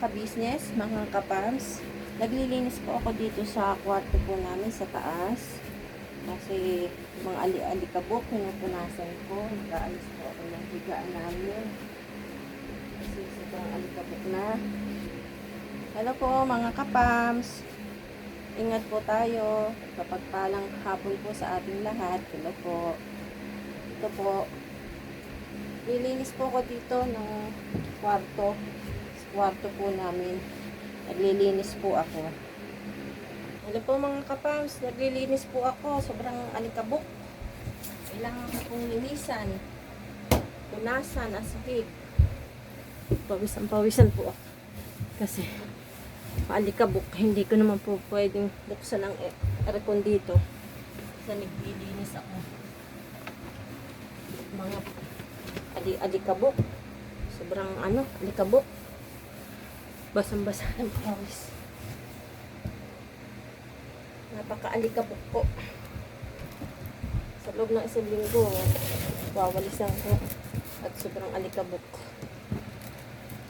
ka-business, mga ka-farms. Naglilinis po ako dito sa kwarto po namin sa taas. Kasi mga alikabok, pinupunasan ko. Nag-aalis po ako ng higaan namin. Kasi sobrang alikabok na. Hello po mga ka-farms. Ingat po tayo. Kapagpalang hapon po sa ating lahat. Hello po. Ito po. Lilinis po ako dito ng kwarto. Sa kwarto po namin. Naglilinis po ako. Hello po mga kapams. Naglilinis po ako. Sobrang alikabok. Kailangan ko pong linisan. Punasan, asihig. Pawisan po ako. Kasi alikabok. Hindi ko naman po pwedeng buksan ang aircon dito. Kasi naglilinis ako. Mga alikabok. Sobrang alikabok. Basang-basa ng pawis. Napaka-alikabok po. Sa loob ng isang linggo, wawalisan ko. At sobrang alikabok.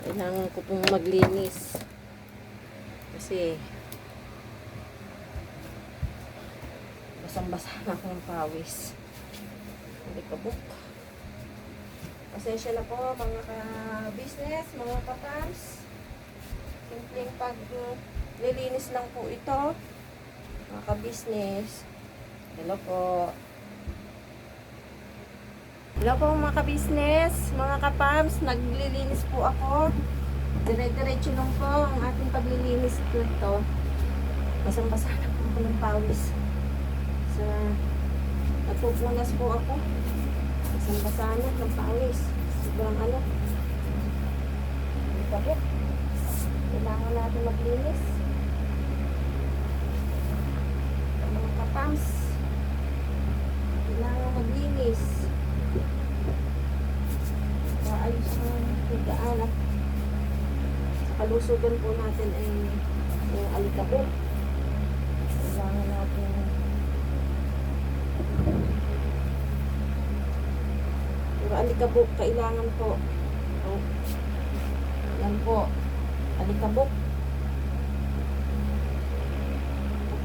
Kailangan ko pong maglinis. Kasi basang-basa na ako ng pawis. Alikabok. Pasensya na po mga ka-business, mga ka-farms. Simpleng pag-lilinis lang po ito. Mga ka-business. Hello po. Hello po mga ka-business, mga ka-farms. Naglilinis po ako. Dire-diretso lang po ang ating paglilinis po ito. Basang-basa na po ako ng pawis. Nagpupunas po ako. Basang-basa na ng pawis. Sobrang alikabok. Kailangan natin maglinis. Mga kapams, kailangan maglinis. Maayos ang higaan at sa kalusugan po natin ay yung alikabok. Kailangan natin yung alikabok, kailangan po. Yan po. Alikabok.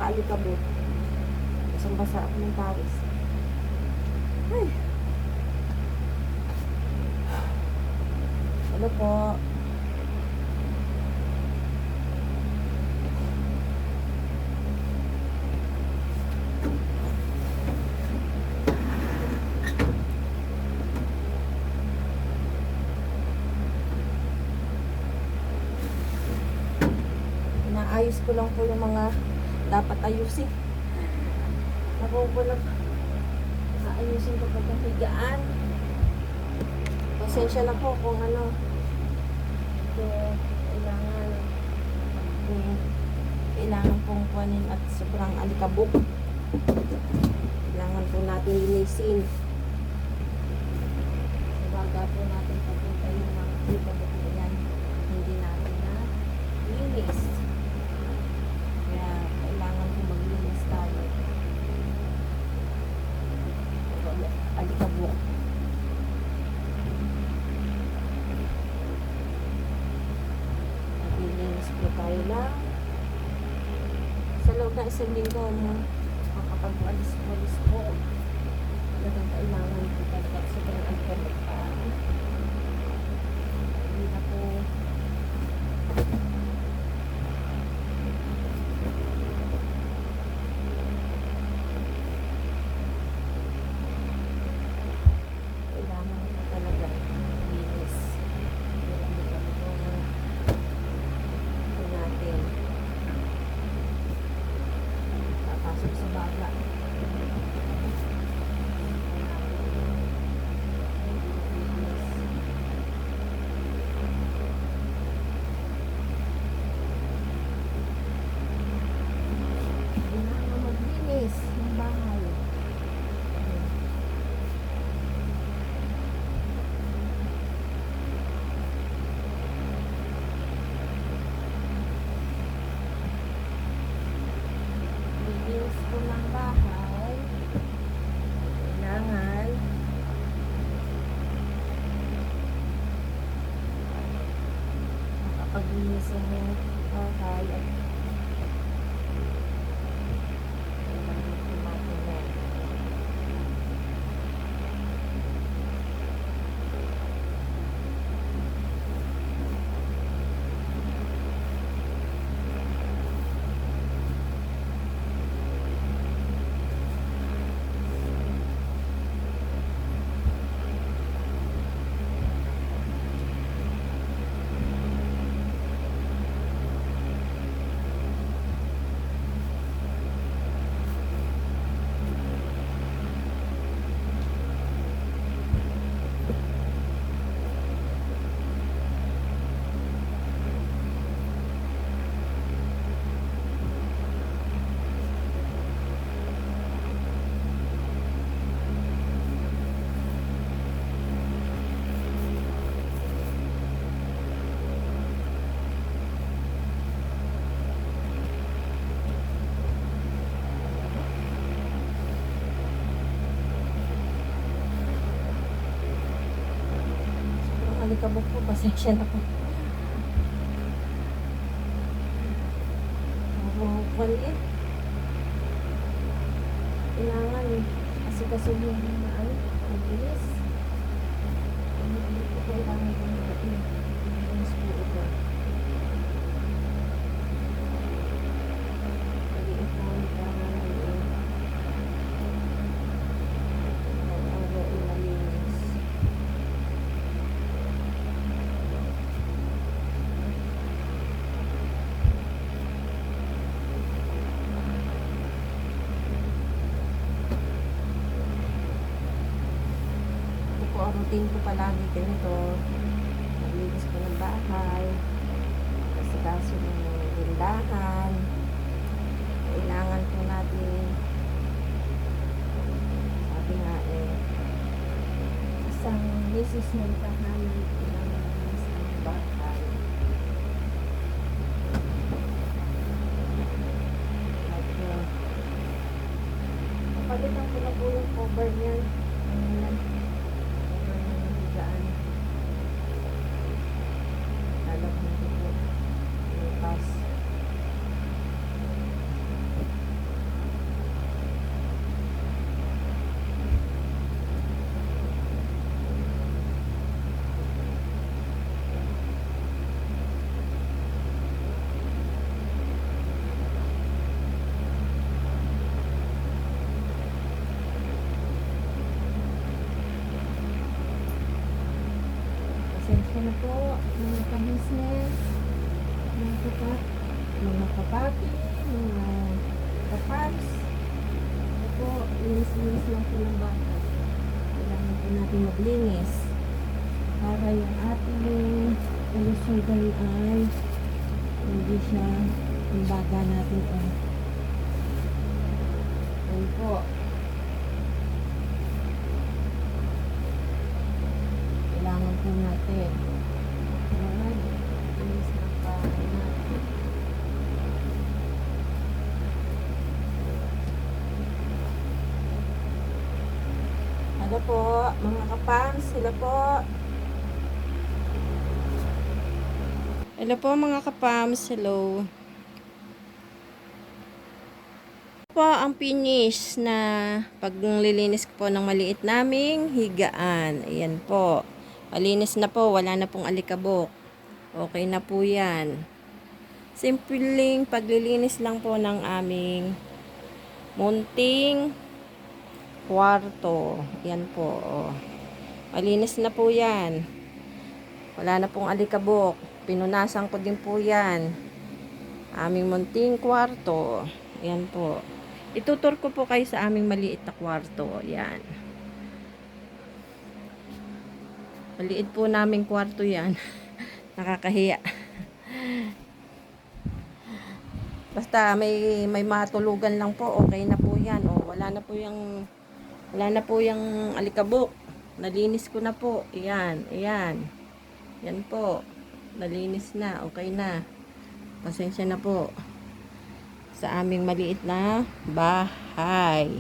Alikabok. Basang-basa ako ng pawis. Ay. Ano po? Ayos ko lang po yung mga dapat ayusin. Nakukulang. Ayusin ko pa yung higaan. Pasensya na po kung kailangan pong kuhanin at sobrang alikabok. Kailangan po natin linisin. Baga po natin papunta yung mga alikabok na yan. Hindi natin na linis. Kaya kailangan ko maglinis tayo. Alikabok. Maglinis po tayo lang. Sa loob na isang linggo, makapag-walis po. Talagang kailangan ko talaga sobrang alikabok pa. Hindi na po malinis ang bahay at alikabok po, pasensya na po. Maliit. Kailangan kasi yung ano, mabilis. Hindi po kailangan yung mabilis po ito. Maliit na kailangan yung malinis. Ang routine ko palagi ganito, naglinis ko ng bahay, kasi kaso ng tindahan, kailangan po natin, sabi nga isang misis ng tahanan, kailangan namin sa bahay. At kapalitan ko na po yung cover niyan. Pasensya na po, mga ka-business, mga kapapi, mga kapats. Ito po, linis-linis lang po ng bata. Kailangan po natin maglinis para yung ating kalusugan ay hindi siya yung baga natin. Ayan po. Kailangan po natin linis ng bahay natin. Hello po, mga kapams. Hello po. Hello po, mga kapams. Hello. Po ang finish na paglilinis ko po ng maliit naming higaan. Ayan po. Malinis na po. Wala na pong alikabok. Okay na po yan. Simpleng paglilinis lang po ng aming munting kwarto. Yan po. Malinis na po yan. Wala na pong alikabok. Pinunasan ko din po yan. Aming munting kwarto. Yan po. Itutur ko po kayo sa aming maliit na kwarto. Yan. Maliit po naming kwarto yan. Nakakahiya. Basta may matulugan lang po, okay na po yan. Wala na po yung alikabok. Nalinis ko na po. Ayan. Yan po. Nalinis na. Okay na. Pasensya na po. Sa aming maliit na bahay.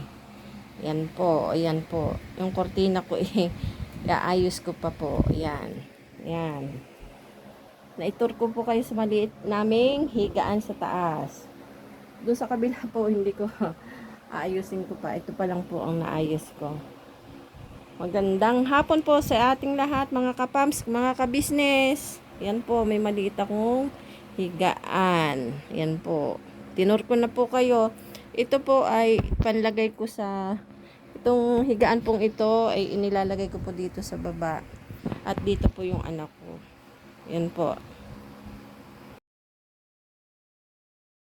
Yan po. Ayan po. Yung kortina ko iayos ko pa po. Ayan. Naitur ko po kayo sa maliit naming higaan sa taas. Doon sa kabila po, hindi ko aayusin ko pa. Ito pa lang po ang naayos ko. Magandang hapon po sa ating lahat, mga kapams, mga kabisnes. Yan po, may maliit akong higaan. Yan po. Tinur ko na po kayo. Ito po ay panlagay ko sa... Itong higaan pong ito ay inilalagay ko po dito sa baba. At dito po yung anak ko. Yan po.